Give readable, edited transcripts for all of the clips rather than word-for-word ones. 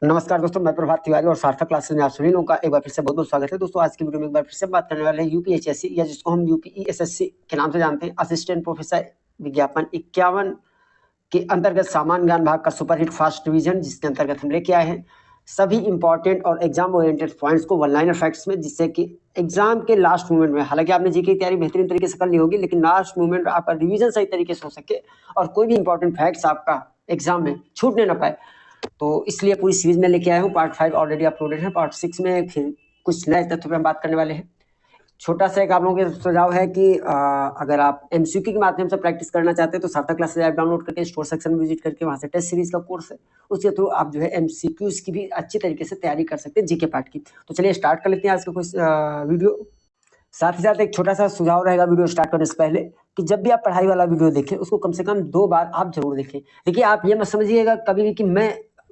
नमस्कार दोस्तों, मैं प्रभात तिवारी और सार्थक क्लासेस में आप सभी लोगों का एक बार फिर से बहुत बहुत स्वागत है। दोस्तों आज की वीडियो में एक बार फिर से बात करने वाले हैं यूपीएचएससी या जिसको हम यूपीईएसएससी के नाम से जानते हैं, असिस्टेंट प्रोफेसर विज्ञापन 51 के अंतर्गत सामान्य ज्ञान भाग का सुपरहिट फास्ट डिवीजन, जिसके अंतर्गत हम लेके आए हैं सभी इंपॉर्टेंट और एग्जाम ओरिएंटेड पॉइंट्स को वन लाइनर फैक्ट्स में, जिससे कि एग्जाम के लास्ट मोमेंट में, हालांकि आपने जीके की तैयारी बेहतरीन तरीके से कर ली होगी, लेकिन लास्ट मोमेंट में आपका रिवीजन सही तरीके से हो सके और कोई भी इंपॉर्टेंट फैक्ट्स आपका एग्जाम में छूटने ना पाए, तो इसलिए पूरी सीरीज में लेके आया हूँ। पार्ट 5 ऑलरेडी अपलोडेड है, पार्ट 6 में फिर कुछ नए तथ्यों पर हम बात करने वाले हैं। छोटा सा एक आप लोगों के सुझाव है कि अगर आप एमसीक्यू के माध्यम से प्रैक्टिस करना चाहते हैं तो सार्थक क्लासेस ऐप डाउनलोड करके स्टोर सेक्शन में विजिट करके वहां से टेस्ट सीरीज का कोर्स है, उसके थ्रू आप जो है एमसीक्यूज की भी अच्छी तरीके से तैयारी कर सकते हैं, जीके पार्ट की। तो चलिए स्टार्ट कर लेते हैं आज का कुछ वीडियो। साथ ही साथ एक छोटा सा सुझाव रहेगा वीडियो स्टार्ट करने से पहले कि जब भी आप पढ़ाई वाला वीडियो देखें उसको कम से कम 2 बार आप जरूर देखें। देखिए, आप ये मत समझिएगा कभी भी कि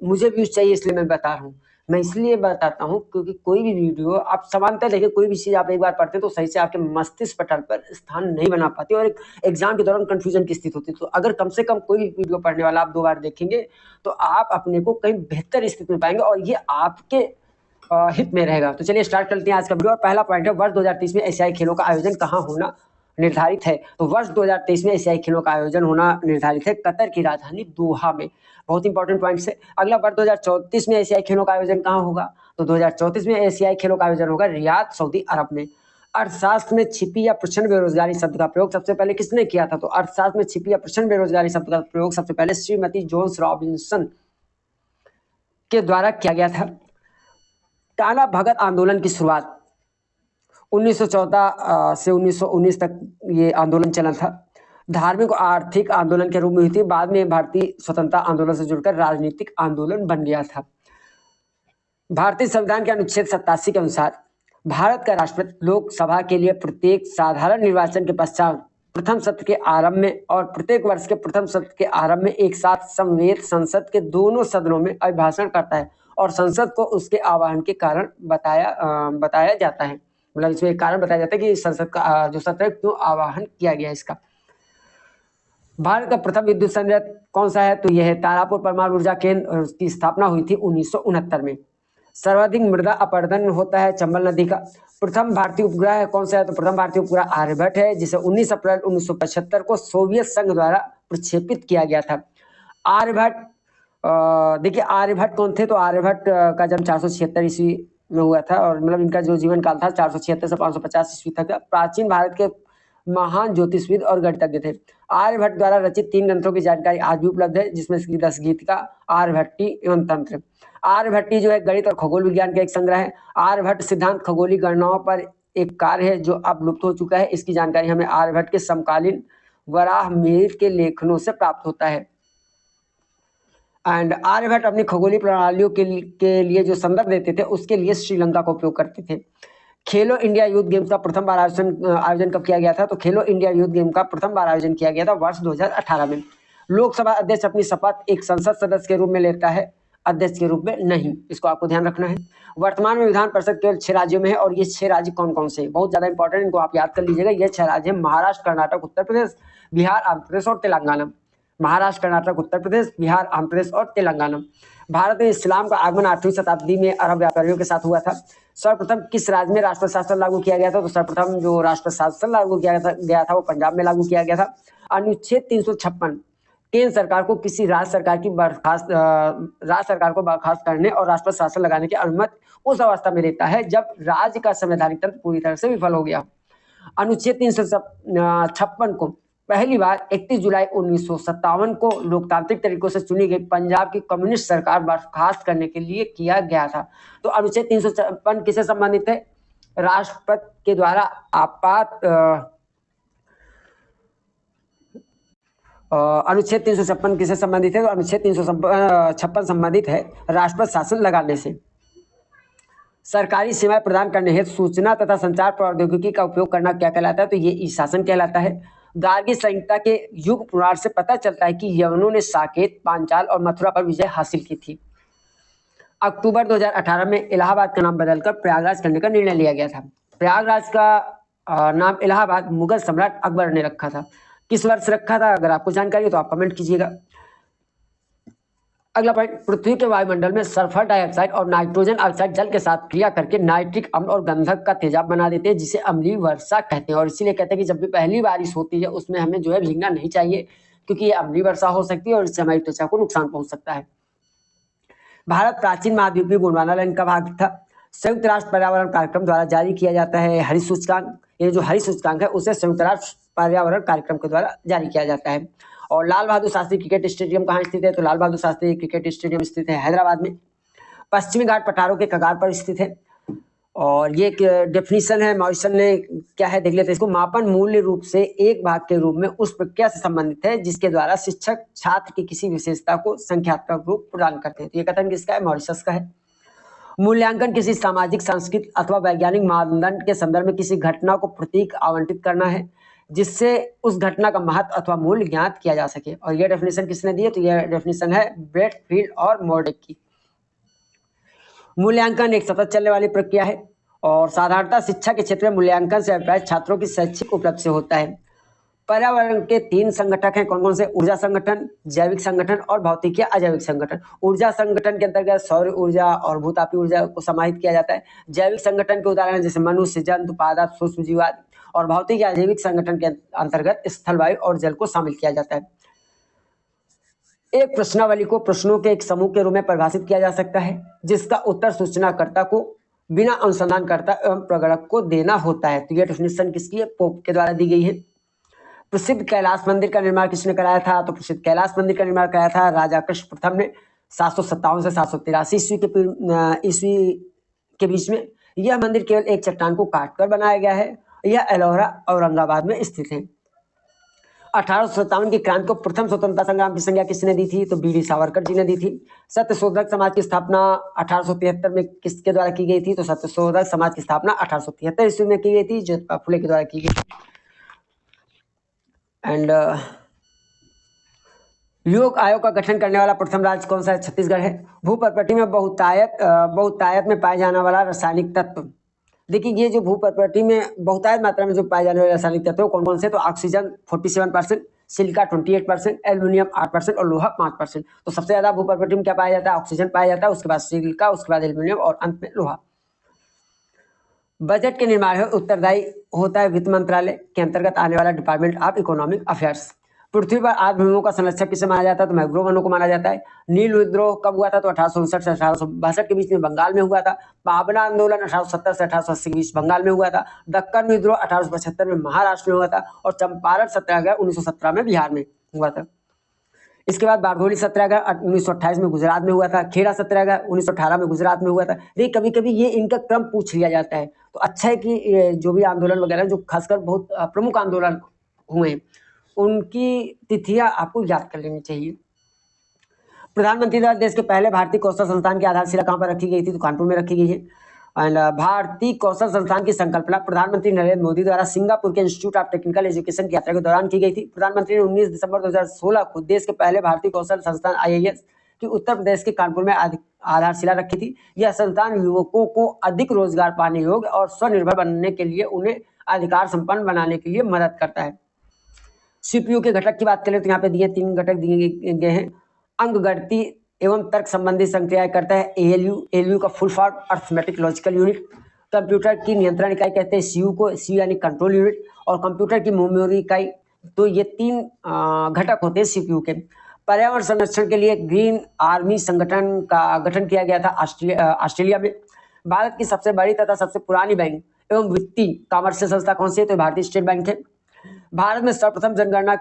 मुझे व्यूज चाहिए इसलिए मैं बता रहा हूँ। मैं इसलिए बताता हूँ क्योंकि कोई भी वीडियो आप समानता देखें, कोई भी चीज आप एक बार पढ़ते हैं तो सही से आपके मस्तिष्क पटल पर स्थान नहीं बना पाती और एक एग्जाम के दौरान कंफ्यूजन की स्थिति होती है। तो अगर कम से कम कोई भी वीडियो पढ़ने वाला आप 2 बार देखेंगे तो आप अपने को कहीं बेहतर स्थिति में पाएंगे और ये आपके हित में रहेगा। तो चलिए स्टार्ट करते हैं आज का वीडियो। और पहला पॉइंट है, वर्ष 2023 में एशियाई खेलों का आयोजन कहाँ होना निर्धारित है। तो वर्ष 2023 में एशियाई खेलों का आयोजन होना निर्धारित है कतर की राजधानी दोहा में। बहुत इंपॉर्टेंट पॉइंट है। अगला, वर्ष 2034 में एशियाई खेलों का आयोजन कहाँ होगा। तो 2034 में एशियाई खेलों का आयोजन होगा रियाद, सऊदी अरब में। अर्थशास्त्र में छिपी या प्रचंड बेरोजगारी शब्द का प्रयोग सबसे पहले किसने किया था। तो अर्थशास्त्र में छिपी या प्रचंड बेरोजगारी शब्द का प्रयोग सबसे पहले श्रीमती जोन्स रॉबिन्सन के द्वारा किया गया था। टाना भगत आंदोलन की शुरुआत 1914 से 1919 तक ये आंदोलन चला था। धार्मिक और आर्थिक आंदोलन के रूप में हुई थी, बाद में भारतीय स्वतंत्रता आंदोलन से जुड़कर राजनीतिक आंदोलन बन गया था। भारतीय संविधान के अनुच्छेद 87 के अनुसार भारत का राष्ट्रपति लोकसभा के लिए प्रत्येक साधारण निर्वाचन के पश्चात प्रथम सत्र के आरंभ में और प्रत्येक वर्ष के प्रथम सत्र के आरंभ में एक साथ समवेत संसद के दोनों सदनों में अभिभाषण करता है और संसद को उसके आह्वान के कारण बताया जाता है। मतलब इसमें एक कारण बताया जाता है कि संसद का जो सत्र है क्यों आह्वान किया गया इसका। भारत का प्रथम विद्युत संयंत्र कौन सा है। तो यह है तारापुर परमाणु ऊर्जा केंद्र, की स्थापना हुई थी 1969 में। सर्वाधिक मृदा अपरदन होता है चंबल नदी का। प्रथम भारतीय उपग्रह कौन सा है। तो प्रथम भारतीय उपग्रह आर्यभट्ट है, जिसे 19 अप्रैल 1975 को सोवियत संघ द्वारा प्रक्षेपित किया गया था। आर्यभट्ट, देखिए आर्यभट्ट कौन थे। तो आर्यभट्ट का जन्म 476 ईस्वी में हुआ था और मतलब इनका जो जीवन काल था 476 से 550 ईस्वी तक। प्राचीन भारत के महान ज्योतिषविद और गणितज्ञ थे। आर्यभट्ट द्वारा रचित 3 ग्रंथों की जानकारी आज भी उपलब्ध है, जिसमें से 10 गीतिका, आर्यभट्टी एवं तंत्र। आर्यभट्टी जो है गणित और खगोल विज्ञान का एक संग्रह है। आर्यभट्ट सिद्धांत खगोलीय गणनाओं पर एक कार्य है जो अब लुप्त हो चुका है। इसकी जानकारी हमें आर्यभट्ट के समकालीन वराहमिहिर के लेखनों से प्राप्त होता है। एंड आर्यभट्ट अपनी खगोलीय प्रणालियों के लिए जो संदर्भ देते थे उसके लिए श्रीलंका का उपयोग करते थे। खेलो इंडिया यूथ गेम्स का प्रथम बार आयोजन कब किया गया था। तो खेलो इंडिया यूथ गेम का प्रथम बार आयोजन किया गया था वर्ष 2018 में। लोकसभा अध्यक्ष अपनी शपथ एक संसद सदस्य के रूप में लेता है, अध्यक्ष के रूप में नहीं, इसको आपको ध्यान रखना है। वर्तमान में विधान परिषद केवल 6 राज्यों में है और ये 6 राज्य कौन कौन से, बहुत ज्यादा इंपॉर्टेंट, इनको आप याद कर लीजिएगा। ये 6 राज्य है महाराष्ट्र, कर्नाटक, उत्तर प्रदेश, बिहार, आंध्र प्रदेश और तेलंगाना। महाराष्ट्र, कर्नाटक, उत्तर प्रदेश, बिहार, आंध्र प्रदेश और तेलंगाना। भारत में इस्लाम का आगमन 8वीं शताब्दी में अरब व्यापारियों के साथ हुआ था। सर्वप्रथम किस राज्य में राष्ट्रपति शासन लागू किया गया था। तो सर्वप्रथम जो राष्ट्रपति शासन लागू किया गया था वो पंजाब में लागू किया गया था। अनुच्छेद 356 केंद्र सरकार को किसी राज्य सरकार को बर्खास्त करने और राष्ट्रपति शासन लगाने की अनुमति उस अवस्था में देता है जब राज्य का संवैधानिक तंत्र पूरी तरह से विफल हो गया। अनुच्छेद 356 को पहली बार 31 जुलाई 1957 को लोकतांत्रिक तरीकों से चुनी गई पंजाब की कम्युनिस्ट सरकार बर्खास्त करने के लिए किया गया था। तो अनुच्छेद 356 किससे संबंधित है। राष्ट्रपति के द्वारा अनुच्छेद 356 किससे संबंधित है। तो अनुच्छेद 356 संबंधित है राष्ट्रपति शासन लगाने से। सरकारी सेवाएं प्रदान करने हेतु सूचना तथा संचार प्रौद्योगिकी का उपयोग करना क्या कहलाता है। तो ये ई शासन कहलाता है। गार्गी संहिता के युग पुराण से पता चलता है कि यवनों ने साकेत, पांचाल और मथुरा पर विजय हासिल की थी। अक्टूबर 2018 में इलाहाबाद का नाम बदलकर प्रयागराज करने का निर्णय लिया गया था। प्रयागराज का नाम इलाहाबाद मुगल सम्राट अकबर ने रखा था। किस वर्ष रखा था, अगर आपको जानकारी हो तो आप कमेंट कीजिएगा। अगला पॉइंट, पृथ्वी के वायुमंडल में सल्फर डाइऑक्साइड और नाइट्रोजन ऑक्साइड जल के साथ क्रिया करके नाइट्रिक अम्ल और गंधक का तेजाब बना देते हैं, जिसे अम्लीय वर्षा कहते हैं। और इसीलिए कहते हैं कि जब भी पहली बारिश होती है उसमें हमें जो है भीगना नहीं चाहिए, क्योंकि ये अम्लीय वर्षा हो सकती है और इससे हमारी त्वचा को नुकसान पहुंच सकता है। भारत प्राचीन महाद्वीपीय गोंडवाना लाइन का भाग था। संयुक्त राष्ट्र पर्यावरण कार्यक्रम द्वारा जारी किया जाता है हरित सूचकांक। ये जो हरित सूचकांक है उसे संयुक्त राष्ट्र पर्यावरण कार्यक्रम के द्वारा जारी किया जाता है। और लाल बहादुर शास्त्री क्रिकेट स्टेडियम कहाँ स्थित है? तो लाल बहादुर शास्त्री क्रिकेट स्टेडियम स्थित है हैदराबाद में। पश्चिमी घाट पठारों के कगार पर स्थित है। और ये डेफिनेशन है मॉरिसन ने, क्या है देख लेते हैं इसको। मापन मूल्य रूप से एक भाग के रूप में उस प्रक्रिया से संबंधित है जिसके द्वारा शिक्षक छात्र की किसी विशेषता को संख्यात्मक रूप प्रदान करते हैं। तो ये कथन किसका है? मॉरिशस का है। मूल्यांकन किसी सामाजिक, सांस्कृतिक अथवा वैज्ञानिक मानदंड के संदर्भ में किसी घटना को प्रतीक आवंटित करना है जिससे उस घटना का महत्व अथवा मूल्य ज्ञात किया जा सके। और यह डेफिनेशन किसने दी है? तो यह डेफिनेशन है ब्रेडफील्ड और मोर्डेक की। मूल्यांकन एक सतत चलने वाली प्रक्रिया है और साधारणतः शिक्षा के क्षेत्र में मूल्यांकन से अभिप्राय छात्रों की शैक्षिक उपलब्धि से होता है। पर्यावरण के 3 संगठक हैं, कौन कौन से? ऊर्जा संगठन, जैविक संगठन और भौतिक या अजैविक संगठन। ऊर्जा संगठन के अंतर्गत सौर ऊर्जा और भूतापीय ऊर्जा को समाहित किया जाता है। जैविक संगठन के उदाहरण जैसे मनुष्य, जंतु, पादप, सूक्ष्म जीव आदि। और भौतिक या जैविक संगठन के अंतर्गत स्थल, वायु और जल को शामिल किया जाता है। एक प्रश्नावली को प्रश्नों के एक समूह के रूप में परिभाषित किया जा सकता है जिसका उत्तर सूचनाकर्ता को बिना अनुसंधानकर्ता एवं प्रगणक को देना होता है। तो यह डेफिनेशन किसकी है? पोप के द्वारा दी गई है। प्रसिद्ध कैलाश मंदिर का निर्माण किसने कराया था? तो प्रसिद्ध कैलाश मंदिर का निर्माण कराया था राजा कृष्ण प्रथम ने 757 से 783 ईस्वी के बीच में। यह मंदिर केवल एक चट्टान को काटकर बनाया गया है। यह एलोरा औरंगाबाद में स्थित है। 1857 की क्रांति को प्रथम स्वतंत्रता संग्राम की संज्ञा किसने दी थी? तो बी.डी. सावरकर जी ने दी थी। सत्यशोधक समाज की स्थापना 1873 में किसके द्वारा की गई थी? तो सत्यशोधक समाज की स्थापना 1873 ईस्वी में की गई थी, ज्योतिबा फुले के द्वारा की गई थी। एंड योग आयोग का गठन करने वाला प्रथम राज्य कौन सा है? छत्तीसगढ़ है। भूप्रकृति में बहुतायत में पाए जाने वाला रासायनिक तत्व। देखिए ये जो भूप्रकृति में बहुतायत मात्रा में जो पाए जाने वाले रासायनिक तत्व कौन कौन से? तो ऑक्सीजन 47%, सिलिका 28%, एल्यूमिनियम 8% और लोहा 5%। तो सबसे ज्यादा भूप्रकृति में क्या पाया जाता है? ऑक्सीजन पाया जाता है, उसके बाद सिलिका, उसके बाद एल्यूमिनियम और अंत में लोहा। बजट के निर्माण में उत्तरदायी होता है वित्त मंत्रालय के अंतर्गत आने वाला डिपार्टमेंट ऑफ इकोनॉमिक अफेयर्स। पृथ्वी पर आर्द्र भूमियों का संरक्षक किसे माना जाता है? तो मैंग्रोव वनों को माना जाता है। नील विद्रोह कब हुआ था? तो 1859 से 1862 के बीच में बंगाल में हुआ था। पाबना आंदोलन 1870 से 1880 के बीच बंगाल में हुआ था। दक्कन विद्रोह 1875 में महाराष्ट्र में हुआ था और चंपारण सत्याग्रह 1917 में बिहार में हुआ था। इसके बाद बारडोली सत्याग्रह 1928 में गुजरात में हुआ था। खेड़ा सत्याग्रह 1918 में गुजरात में हुआ था। देखिए कभी कभी ये इनका क्रम पूछ लिया जाता है, तो अच्छा है कि जो भी आंदोलन वगैरह जो खासकर बहुत प्रमुख आंदोलन हुए उनकी तिथियां आपको याद कर लेनी चाहिए। प्रधानमंत्री द्वारा देश के पहले भारतीय कौशल संस्थान की आधारशिला कहाँ पर रखी गई थी? तो कानपुर में रखी गई है। एंड भारतीय कौशल संस्थान की संकल्पना प्रधानमंत्री नरेंद्र मोदी द्वारा सिंगापुर के इंस्टीट्यूट ऑफ टेक्निकल एजुकेशन की यात्रा के दौरान की गई थी। प्रधानमंत्री ने 19 दिसंबर 2016 को देश के पहले भारतीय कौशल संस्थान IIS की उत्तर प्रदेश के कानपुर में आधारशिला रखी थी। यह संस्थान युवकों को अधिक रोजगार पाने योग्य और स्वनिर्भर बनने के लिए उन्हें अधिकार संपन्न बनाने के लिए मदद करता है। CPU के घटक की बात करें तो यहाँ पे दिए 3 घटक दिए गए हैं। अंक गणती एवं तर्क संबंधी संक्रियाएं करता है ALU का full form arithmetic logical unit. Computer की नियंत्रण इकाई कहते हैं CU को, CU यानी कंट्रोल यूनिट। और कंप्यूटर की मेमोरी इकाई। तो ये 3 घटक होते हैं CPU के। पर्यावरण संरक्षण के लिए ग्रीन आर्मी संगठन का गठन किया गया था ऑस्ट्रेलिया में। भारत की सबसे बड़ी तथा सबसे पुरानी बैंक एवं वित्तीय कॉमर्शियल संस्था कौन सी है? तो भारतीय स्टेट बैंक है। भारत में सर्वप्रथम जनगणना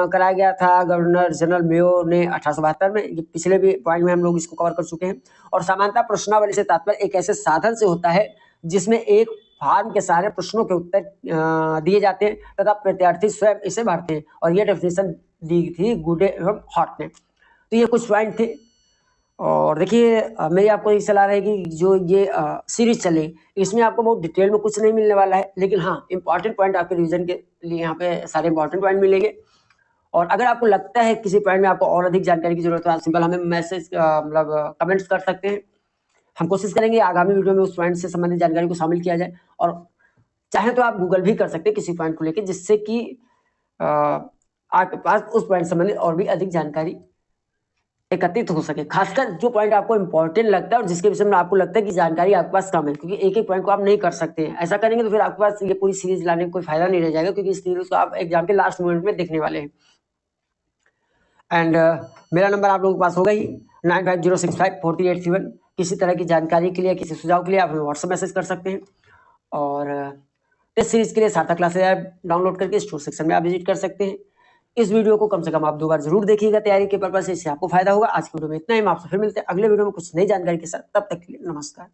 कराया गया था गवर्नर जनरल मेयो ने 1872 में। ये पिछले भी पॉइंट में हम लोग इसको कवर कर चुके हैं। और सामान्यतः प्रश्नावली से तात्पर्य एक ऐसे साधन से होता है जिसमें एक फॉर्म के सारे प्रश्नों के उत्तर दिए जाते हैं तथा प्रत्यार्थी स्वयं इसे भरते हैं। और ये डेफिनेशन दी थी गुडे एवं हॉट ने। तो ये कुछ पॉइंट थे। और देखिए मेरी आपको ये सलाह रहेगी जो ये सीरीज चले इसमें आपको बहुत डिटेल में कुछ नहीं मिलने वाला है, लेकिन हाँ इंपॉर्टेंट पॉइंट आपके रिवीजन के लिए यहाँ पे सारे इंपॉर्टेंट पॉइंट मिलेंगे। और अगर आपको लगता है किसी पॉइंट में आपको और अधिक जानकारी की जरूरत है, आप सिंपल हमें मैसेज मतलब कमेंट्स कर सकते हैं। हम कोशिश करेंगे आगामी वीडियो में उस पॉइंट से संबंधित जानकारी को शामिल किया जाए। और चाहे तो आप गूगल भी कर सकते हैं किसी पॉइंट को लेकर, जिससे कि आपके पास उस पॉइंट संबंधित और भी अधिक जानकारी एकत्रित हो सके, खासकर जो पॉइंट आपको इंपॉर्टेंट लगता है और जिसके विषय में आपको लगता है कि जानकारी आपके पास कम है, क्योंकि एक एक पॉइंट को आप नहीं कर सकते हैं। ऐसा करेंगे तो फिर आपके पास ये पूरी सीरीज लाने का कोई फायदा नहीं रह जाएगा, क्योंकि इस सीरीज को आप एग्जाम के लास्ट मोमेंट में देखने वाले हैं। एंड मेरा नंबर आप लोगों के पास होगा ही 9506543831। किसी तरह की जानकारी के लिए, किसी सुझाव के लिए आप हमें व्हाट्सएप मैसेज कर सकते हैं। और टेस्ट सीरीज के लिए सार्थक क्लासेस ऐप डाउनलोड करके स्टोर सेक्शन में आप विजिट कर सकते हैं। इस वीडियो को कम से कम आप 2 बार जरूर देखिएगा तैयारी के पर्पज से, इससे आपको फायदा होगा। आज की वीडियो में इतना ही, हम आपसे फिर मिलते हैं अगले वीडियो में कुछ नई जानकारी के साथ। तब तक के लिए नमस्कार।